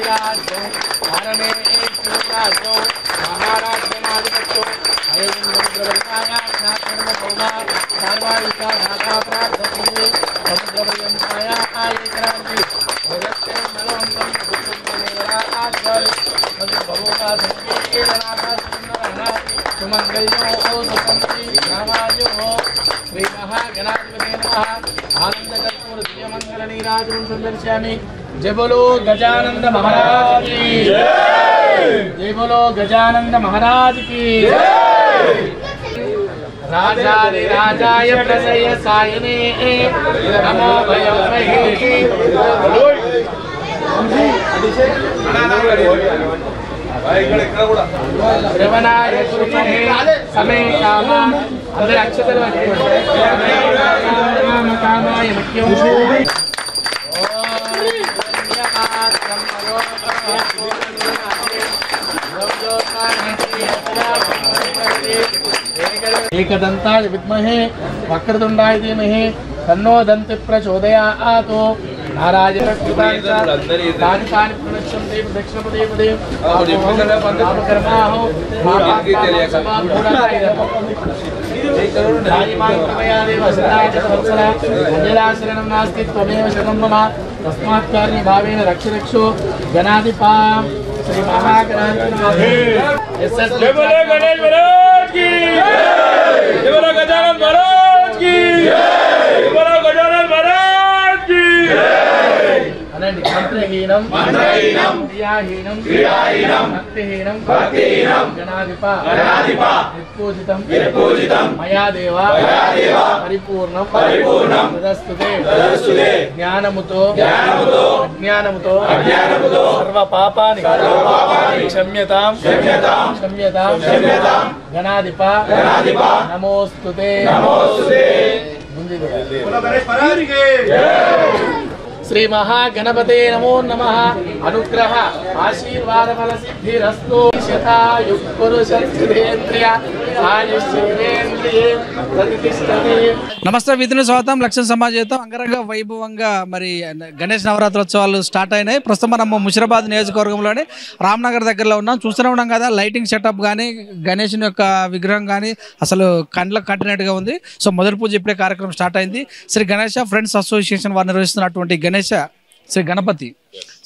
राज्यं भारमे राज्यो महाराष्ट्रनाधिपत्यो अयमुद्रवरिकाया ख्यातर्मभौमा धार्वाणिका धाता प्रार्थते समुद्रपर्यन्ताया आयक्रान्ति भगत्यं नलवन्तं दुःखमेवरा आचर मधुभवोगा संकेतनाथा सुन्दरः सुमङ्गल्यो सुसंति रामायो श्री महागणाधिपते नमः आनंदकर्पूर दिव्यमंगल नीराजनं संदर्शयामि। जय बोलो गजानंद महाराज की जय। जय बोलो गजानंद महाराज की जय। राजाधिराजाय प्रसय सायने नमो भयमहे श्रवणाय सुमहे समे कामा अंदर अक्षतल कामाय मुख्यो एकदंताय विद्महे वक्रतुंडाय धीमहि तन्नो दन्ति प्रचोदयात्। नारायण राजकानि प्रणश्यन्ते दक्षिणपदे पदे कर्माहो शरणं नास्ति त्वमेव शरणं मम तस्मात् कार्य भावेन रक्ष रक्षो गणाधिपा श्री महागणाधिपते जय बोलो गणेश महाराज की जय बोलो गजानन महाराज की जय बोलो गजानन महाराज की मंत्रहीनं क्रियाहीनं भक्तिहीनं गणाधिपा निर्पूजितं मया देवा परिपूर्णं तदस्तुते ज्ञानमुतो अज्ञानमुतो सर्वपापानि क्षम्यतां गणाधिपा नमोस्तुते। श्री महागणपते नमो नमः। अनुग्रह आशीर्वाद फल सिद्धिरस्तु। शतायुः पुरुषेन्द्रिय आयुष्येन्द्रिये प्रतिष्ठते। నమస్తే విధుని స్వాగతం లక్ష్యం సమాజేతం అంగరంగ వైభవంగా మరి గణేష్ నవరాత్రోత్సవాలు స్టార్ట్ అయినాయి. ప్రస్తుతం మనం ముషిరాబాద్ నియోజకవర్గంలోని రామ్నగర్ దగ్గరలో ఉన్నాం. చూస్తూనే ఉన్నాం కదా లైటింగ్ సెటప్ కానీ గణేషుని యొక్క విగ్రహం కానీ అసలు కండ్లకు కట్టినట్టుగా ఉంది. సో మొదటి పూజ ఇప్పుడే కార్యక్రమం స్టార్ట్ అయింది. శ్రీ గణేష ఫ్రెండ్స్ అసోసియేషన్ వారు నిర్వహిస్తున్నటువంటి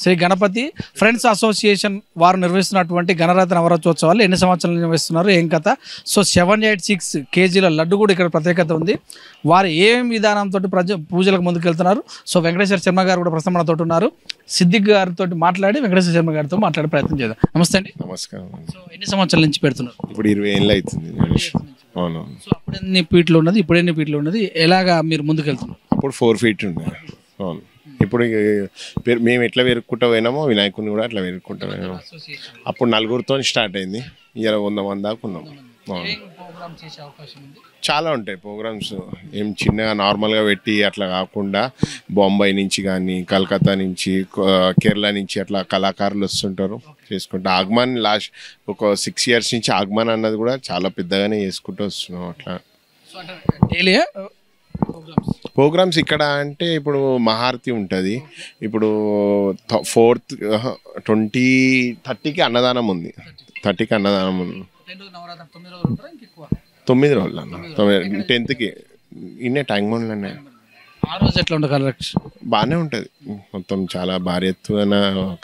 శ్రీ గణపతి ఫ్రెండ్స్ అసోసియేషన్ వారు నిర్వహిస్తున్నటువంటి గణరాత్రి నవరాత్రోత్సవాలు ఎన్ని సంవత్సరాలు నిర్వహిస్తున్నారు ఏం కథ. సో 786 కేజీల లడ్డు కూడా ఇక్కడ ప్రత్యేకత ఉంది. వారు ఏం విధానంతో పూజలకు ముందుకెళ్తున్నారు. సో వెంకటేశ్వర శర్మ గారు కూడా ప్రస్తుతం మనతో ఉన్నారు. సిద్దిక్ గారితో మాట్లాడి వెంకటేశ్వర శర్మ గారితో మాట్లాడే ప్రయత్నం చేద్దాం. నమస్తే అండి. నమస్కారం. సో ఎన్ని సంవత్సరాల నుంచి పెడుతున్నారు? ఇప్పుడు 20 ఏళ్ళు అవుతుంది. అవును. సో అప్పుడు ఎన్ని ఫీట్లు ఉన్నది, ఇప్పుడు ఎన్ని ఫీట్లు ఉన్నది, ఎలాగా మీరు ముందుకెళ్తున్నారు? అప్పుడు 4 ఫీట్ ఉండే. అవును. ఇప్పుడు మేము ఎట్లా వెరుక్కుంటూ పోయినామో వినాయకుడిని కూడా అట్లా వెరుక్కుంటూ పోయినాము. అప్పుడు 4గురితో స్టార్ట్ అయింది. 100 మంది దాకా ఉన్నాం. చాలా ఉంటాయి ప్రోగ్రామ్స్. ఏం చిన్నగా నార్మల్గా పెట్టి అట్లా కాకుండా బొంబాయి నుంచి కానీ కలకత్తా నుంచి కేరళ నుంచి అట్లా కళాకారులు వస్తుంటారు చేసుకుంటూ. ఆగమన్ లాస్ట్ ఒక 6 years నుంచి ఆగమన్ అన్నది కూడా చాలా పెద్దగానే చేసుకుంటూ వస్తున్నాం. అట్లా ప్రోగ్రామ్స్ ఇక్కడ అంటే ఇప్పుడు మహారతి ఉంటుంది. ఇప్పుడు 4th 30కి అన్నదానం ఉంది. 30కి అన్నదానం ఉంది. 9 రోజులు అన్న. 10th ఇన్నే ట్యాంక్బండ్లోనే. ఆ రోజు ఎట్లా ఉండగలరు? బాగానే ఉంటుంది. మొత్తం చాలా భారీ ఎత్తున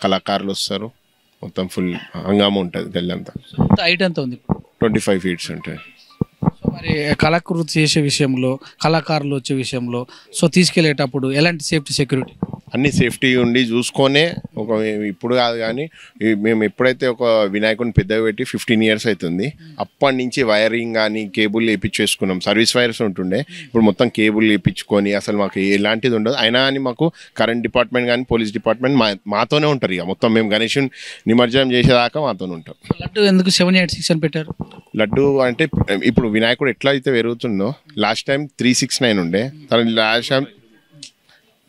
కళాకారులు వస్తారు. మొత్తం ఫుల్ హంగామా ఉంటుంది. గల్లంతా హైట్ ఎంత ఉంది? 25 feet ఉంటాయి. సో మరి కళాకృతి చేసే విషయంలో కళాకారులు వచ్చే విషయంలో సో తీసుకెళ్లేటప్పుడు ఎలాంటి సేఫ్టీ సెక్యూరిటీ అన్ని సేఫ్టీ ఉండి చూసుకొనే ఒక ఇప్పుడు కాదు కానీ మేము ఎప్పుడైతే ఒక వినాయకుడిని పెద్దగా పెట్టి 15 years అవుతుంది. అప్పటి నుంచి వైరింగ్ కానీ కేబుల్ వేయించేసుకున్నాం. సర్వీస్ వైర్స్ ఉంటుండే. ఇప్పుడు మొత్తం కేబుల్ వేయించుకొని అసలు మాకు ఎలాంటిది ఉండదు. అయినా కానీ మాకు కరెంట్ డిపార్ట్మెంట్ కానీ పోలీస్ డిపార్ట్మెంట్ మాతోనే ఉంటారు. ఇక మొత్తం మేము గణేషుని నిమజ్జనం చేసేదాకా మాతోనే ఉంటాం. లడ్డు ఎందుకు 786 అని పెట్టారు? లడ్డు అంటే ఇప్పుడు వినాయకుడు ఎట్లా అయితే పెరుగుతుందో లాస్ట్ టైం 369 ఉండే. లాస్ట్ టైం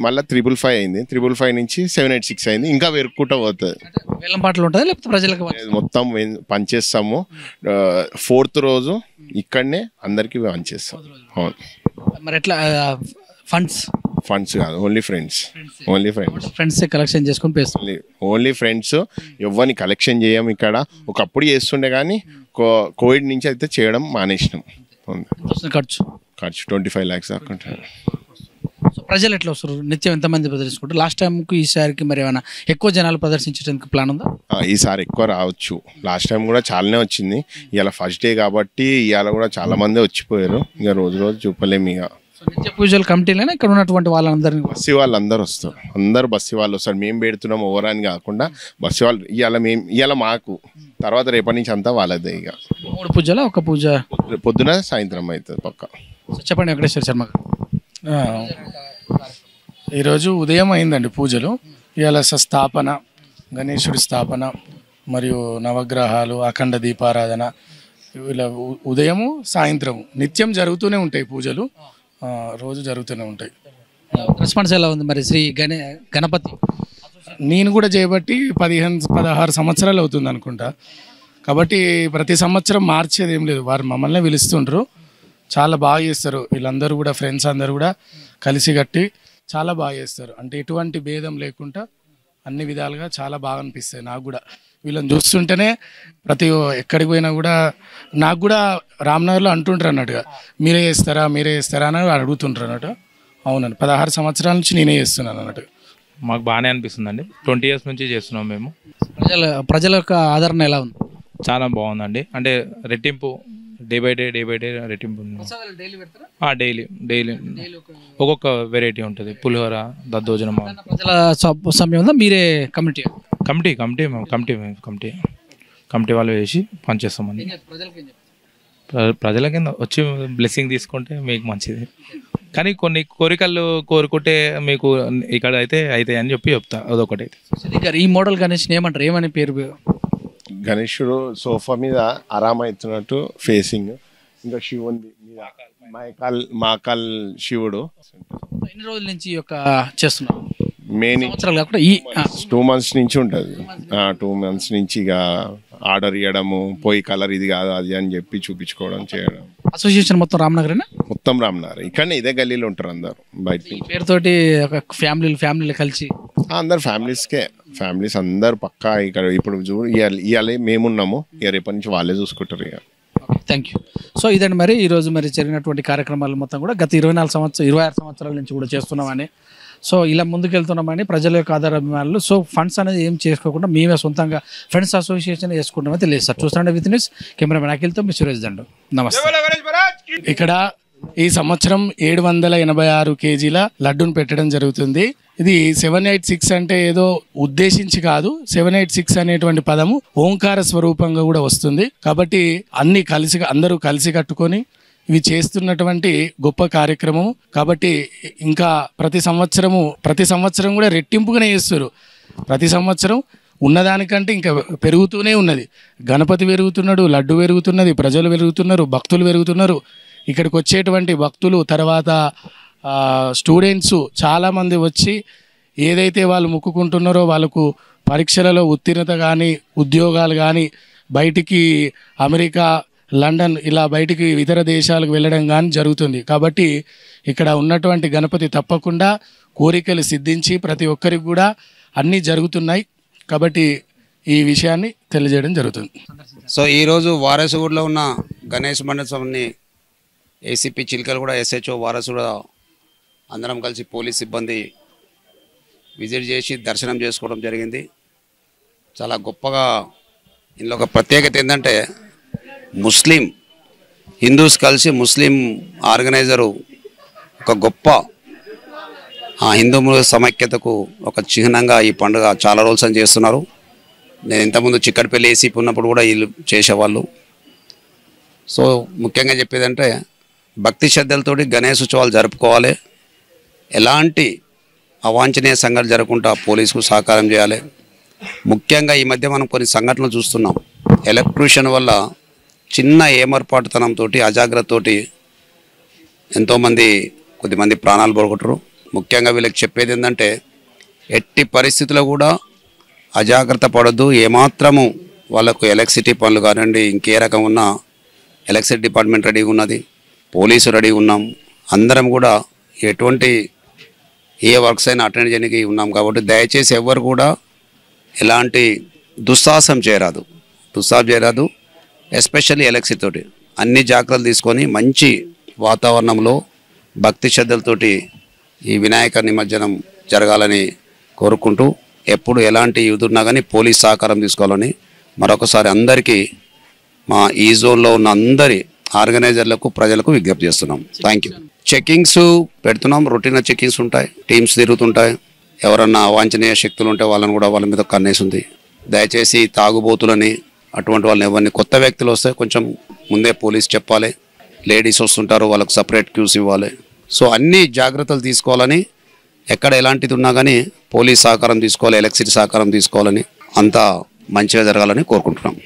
మళ్ళీ 555 అయింది. 555 నుంచి 786 అయింది. ఇంకా పెరుగుకుంటూ పోతుంది. వేలం పాటలు ఉంటుంది లేకపోతే ప్రజలకు మొత్తం పనిచేస్తాము. 4th రోజు ఇక్కడనే అందరికి పనిచేస్తాం. మరి ఎట్లా ఫండ్స్ కాదు, ఓన్లీ ఫ్రెండ్స్. ఫ్రెండ్స్ కలెక్షన్ చేసుకొని పేస్తాం. Only friends. ఎవరిని కలెక్షన్ చేయం ఇక్కడ. ఒకప్పుడు చేస్తుండే కానీ కోవిడ్ నుంచి అయితే చేయడం మానేసినాం. ఖర్చు 25 lakhs దాకా. సో ప్రజలు ఎట్లా వస్తారు? నిత్యం ఎంతమంది ప్రదర్శించుకుంటారు? లాస్ట్ టైంకి ఈసారికి మరి ఏమైనా ఎక్కువ జనాలు ప్రదర్శించడానికి ప్లాన్ ఉందా? ఈసారి ఎక్కువ రావచ్చు. లాస్ట్ టైం కూడా చాలానే వచ్చింది. ఇవాళ ఫస్ట్ డే కాబట్టి ఇవాళ కూడా చాలా మంది వచ్చిపోయారు. ఇక రోజు చూపలేము. ఇక నిత్య పూజలు కమిటీలైనా ఇక్కడ ఉన్నటువంటి వాళ్ళందరినీ బస్సు వాళ్ళు అందరు వస్తారు. అందరు బస్సు వాళ్ళు వస్తారు. మేము పెడుతున్నాం ఓవర్ అని కాకుండా బస్సు వాళ్ళు ఇవాళ మాకు, తర్వాత రేపటి నుంచి అంతా వాళ్ళదే. ఇక 3 పూజలు, ఒక పూజ పొద్దున సాయంత్రం అవుతుంది పక్క. చెప్పండి వెంకటేశ్వర శర్మ గారు. ఈరోజు ఉదయం అయిందండి పూజలు. ఇవాళ స్థాపన, గణేశుడి స్థాపన మరియు నవగ్రహాలు, అఖండ దీపారాధన ఇలా ఉదయము సాయంత్రము నిత్యం జరుగుతూనే ఉంటాయి పూజలు. రోజు జరుగుతూనే ఉంటాయి. రెస్పాన్స్ ఎలా ఉంది మరి శ్రీ గణపతి? నేను కూడా చేయబట్టి 16 సంవత్సరాలు అవుతుంది అనుకుంటా. కాబట్టి ప్రతి సంవత్సరం మార్చేది ఏం లేదు. వారు మమ్మల్ని పిలుస్తుంటారు. చాలా బాగా చేస్తారు. వీళ్ళందరూ కూడా ఫ్రెండ్స్ అందరూ కూడా కలిసి కట్టి చాలా బాగా చేస్తారు. అంటే ఎటువంటి భేదం లేకుండా అన్ని విధాలుగా చాలా బాగా అనిపిస్తాయి నాకు కూడా. వీళ్ళని చూస్తుంటేనే ఎక్కడికి పోయినా కూడా నాకు కూడా రామ్నగర్లో అంటుంటారు అన్నట్టుగా, మీరే చేస్తారా అని అడుగుతుంటారు అన్నట్టు. అవునండి, 16 సంవత్సరాల నుంచి నేనే చేస్తున్నాను అన్నట్టు. మాకు బాగానే అనిపిస్తుందండి. 20 years నుంచి చేస్తున్నాం మేము. ప్రజల యొక్క ఆదరణ ఎలా ఉంది? చాలా బాగుందండి. అంటే రెట్టింపు డే బై డే రెట్టింపు. డైలీ ఒక్కొక్క వెరైటీ ఉంటుంది. పులిహోర, దద్దోజనం. ప్రజల సమయంలో మీరే కమిటీ వాళ్ళు వేసి పనిచేస్తామండి. ప్రజల కింద వచ్చి బ్లెస్సింగ్ తీసుకుంటే మీకు మంచిది. కానీ కొన్ని కోరికలు కోరుకుంటే మీకు ఇక్కడ అయితే అని చెప్తా. అదొకటి. ఈ మోడల్ గణేష్ ఏమంటారు? ఏమని పేరు? గణేశుడు సోఫా మీద ఆరామ అవుతున్నట్టు ఫేసింగ్. ఇంకా శివుంది మీద మాకాల్ శివుడు. ఎన్ని రోజుల నుంచి చేస్తున్నారు? మెయిన్ 2 months నుంచి ఉంటుంది. 2 months నుంచి ఇక ఆర్డర్ ఇవ్వడము, పోయి కలర్ ఇది కాదు అది అని చెప్పి చూపించుకోవడం చేయడం. అసోసియేషన్ మొత్తం రామ్నగర్. ఇక్కడనే ఇదే గల్లీలో ఉంటారు అందరు. బయట పేరుతోటి ఫ్యామిలీలు కలిసి అందరు ఫ్యామిలీస్ అందరు పక్కా ఇక్కడ. ఇప్పుడు ఇవాళ మేమున్నాము, ఇక రేపటి నుంచి వాళ్ళే చూసుకుంటారు. ఇక థ్యాంక్ యూ. సో ఇదండి మరి ఈరోజు మరి జరిగినటువంటి కార్యక్రమాలు మొత్తం కూడా గత 26 సంవత్సరాల నుంచి కూడా చేస్తున్నామని, సో ఇలా ముందుకెళ్తున్నామని ప్రజల యొక్క ఆధారాభిమానులు. సో ఫండ్స్ అనేది ఏం చేసుకోకుండా మేమే సొంతంగా ఫ్రెండ్స్ అసోసియేషన్ వేసుకుంటామని తెలియదు సార్. చూస్తున్నాండి విత్ న్యూస్ కెమెరామెన్ అఖిల్తో మీ సురేష్ దండు. నమస్తే. ఇక్కడ ఈ సంవత్సరం 786 kgల లడ్డూను పెట్టడం జరుగుతుంది. ఇది 786 అంటే ఏదో ఉద్దేశించి కాదు. 786 అనేటువంటి పదము ఓంకార స్వరూపంగా కూడా వస్తుంది. కాబట్టి అందరూ కలిసి కట్టుకొని ఇవి చేస్తున్నటువంటి గొప్ప కార్యక్రమం. కాబట్టి ఇంకా ప్రతి సంవత్సరం కూడా రెట్టింపుగానే చేస్తారు. ప్రతి సంవత్సరం ఉన్నదానికంటే ఇంకా పెరుగుతూనే ఉన్నది. గణపతి పెరుగుతున్నాడు, లడ్డు పెరుగుతున్నది, ప్రజలు పెరుగుతున్నారు, భక్తులు పెరుగుతున్నారు. ఇక్కడికి వచ్చేటువంటి భక్తులు, తర్వాత స్టూడెంట్స్ చాలామంది వచ్చి ఏదైతే వాళ్ళు మొక్కుకుంటున్నారో వాళ్ళకు పరీక్షలలో ఉత్తీర్ణత కానీ, ఉద్యోగాలు కానీ, బయటికి అమెరికా, లండన్ ఇలా బయటికి ఇతర దేశాలకు వెళ్ళడం కానీ జరుగుతుంది. కాబట్టి ఇక్కడ ఉన్నటువంటి గణపతి తప్పకుండా కోరికలు సిద్ధించి ప్రతి ఒక్కరికి కూడా అన్నీ జరుగుతున్నాయి. కాబట్టి ఈ విషయాన్ని తెలియజేయడం జరుగుతుంది. సో ఈరోజు వారసుగూడలో ఉన్న గణేష్ మండపాన్ని ఏసీపీ చిల్కలు కూడా, SHO వారసుగూడ అందరం కలిసి పోలీస్ సిబ్బంది విజిట్ చేసి దర్శనం చేసుకోవడం జరిగింది. చాలా గొప్పగా. ఇందులో ఒక ప్రత్యేకత ఏంటంటే హిందూస్ కలిసి ముస్లిం ఆర్గనైజరు ఒక గొప్ప హిందూ సమైక్యతకు ఒక చిహ్నంగా ఈ పండుగ చాలా రోజులు చేస్తున్నారు. నేను ఇంతకుముందు చిక్కడపల్లి ఏసీపీ ఉన్నప్పుడు కూడా వీళ్ళు చేసేవాళ్ళు. సో ముఖ్యంగా చెప్పేదంటే భక్తి శ్రద్ధలతోటి గణేష్ ఉత్సవాలు జరుపుకోవాలి. ఎలాంటి అవాంఛనీయ సంఘటన జరగకుండా పోలీసుకు సహకారం చేయాలి. ముఖ్యంగా ఈ మధ్య మనం కొన్ని సంఘటనలు చూస్తున్నాం. ఎలక్ట్రిషియన్ వల్ల చిన్న ఏమర్పాటుతనంతో, అజాగ్రత్తతోటి కొద్దిమంది ప్రాణాలు పోగొట్టరు. ముఖ్యంగా వీళ్ళకి చెప్పేది ఏంటంటే ఎట్టి పరిస్థితుల్లో కూడా అజాగ్రత్త పడద్దు. ఏమాత్రము వాళ్ళకు ఎలక్ట్రిసిటీ పనులు కానివ్వండి, ఇంకే రకం ఉన్న ఎలక్ట్రిసిటీ డిపార్ట్మెంట్ రెడీగా ఉన్నది, పోలీసు రెడీగా ఉన్నాం. అందరం కూడా ఎటువంటి ఏ వర్క్స్ అయినా అటెండ్ చేయడానికి ఉన్నాం కాబట్టి దయచేసి ఎవరు కూడా ఎలాంటి దుస్సాహసం చేయరాదు ఎస్పెషల్లీ ఎలక్ట్రిసిటీ తోటి అన్ని జాగ్రత్తలు తీసుకొని మంచి వాతావరణంలో భక్తి శ్రద్ధలతోటి ఈ వినాయక నిమజ్జనం జరగాలని కోరుకుంటూ ఎప్పుడు ఎలాంటి ఎదురున్నా కానీ పోలీస్ సహకారం తీసుకోవాలని మరొకసారి అందరికీ మా ఈ జోన్లో ఉన్న అందరి ఆర్గనైజర్లకు ప్రజలకు విజ్ఞప్తి చేస్తున్నాం. Thank you. చెకింగ్స్ పెడుతున్నాం, రొటీన్ చెకింగ్స్ ఉంటాయి, టీమ్స్ తిరుగుతుంటాయి. ఎవరన్నా అవాంఛనీయ శక్తులు ఉంటే వాళ్ళని కూడా వాళ్ళ మీద కన్నేసి ఉంది. దయచేసి తాగుబోతులని అటువంటి వాళ్ళని ఎవరిని కొత్త వ్యక్తులు వస్తే కొంచెం ముందే పోలీస్ చెప్పాలి. లేడీస్ వస్తుంటారు, వాళ్ళకు సపరేట్ క్యూస్ ఇవ్వాలి. సో అన్ని జాగ్రత్తలు తీసుకోవాలని, ఎక్కడ ఎలాంటిది ఉన్నా కానీ పోలీస్ సహకారం తీసుకోవాలి, ఎలక్ట్రిసిటీ సహకారం తీసుకోవాలని, అంతా మంచిగా జరగాలని కోరుకుంటున్నాం.